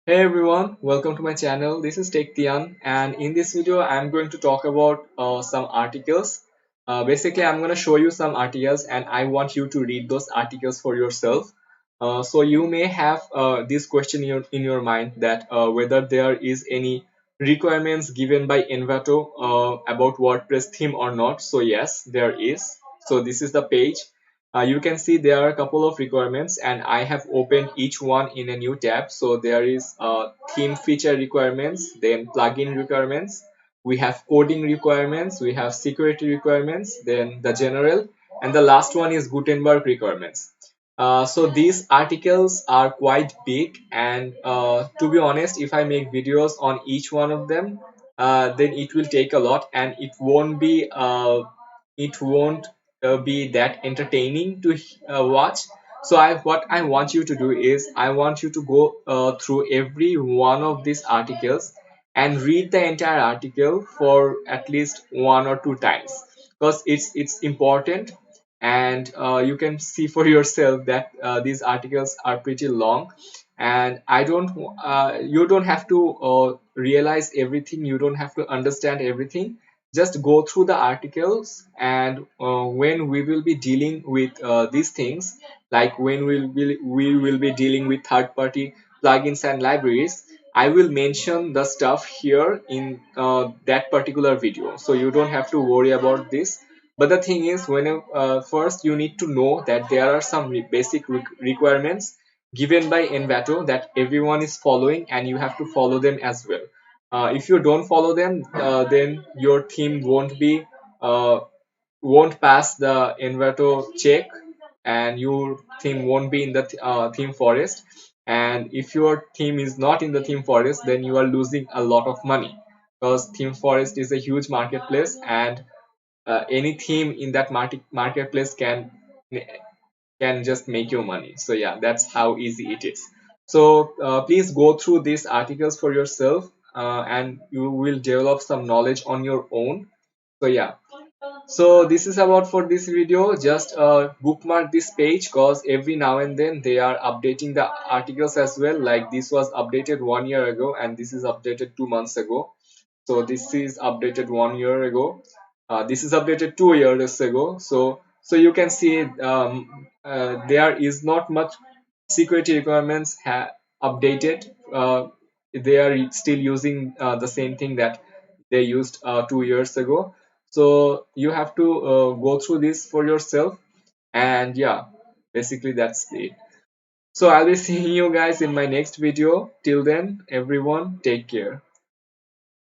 Hey everyone, welcome to my channel. This is Tian, and in this video, I'm going to talk about some articles. Basically, I'm going to show you some articles, and I want you to read those articles for yourself. So you may have this question in your mind that whether there is any requirements given by Envato about WordPress theme or not. So yes, there is. So this is the page. You can see there are a couple of requirements and I have opened each one in a new tab. So there is theme feature requirements, then plugin requirements, we have coding requirements, we have security requirements, then the general, and the last one is Gutenberg requirements. So these articles are quite big, and to be honest, if I make videos on each one of them, then it will take a lot and it won't be that entertaining to watch. So what I want you to do is I want you to go through every one of these articles and read the entire article for at least one or two times, because it's important. And you can see for yourself that these articles are pretty long, and I don't you don't have to realize everything, you don't have to understand everything. Just go through the articles, and when we will be dealing with these things, like when we will be dealing with third party plugins and libraries, I will mention the stuff here in that particular video, so you don't have to worry about this. But the thing is, when first you need to know that there are some basic requirements given by Envato that everyone is following, and you have to follow them as well. If you don't follow them, then your theme uh, won't pass the Envato check, and your theme won't be in the theme forest. And if your theme is not in the theme forest, then you are losing a lot of money, because theme forest is a huge marketplace, and any theme in that marketplace can just make you money. So yeah, that's how easy it is. So please go through these articles for yourself, and you will develop some knowledge on your own. So yeah, so this is about for this video. Just bookmark this page, because every now and then they are updating the articles as well. Like this was updated 1 year ago, and this is updated 2 months ago. So this is updated 1 year ago. This is updated 2 years ago. So you can see there is not much security requirements updated. They are still using the same thing that they used 2 years ago. So you have to go through this for yourself, and yeah, basically that's it. So I'll be seeing you guys in my next video. Till then, everyone, take care.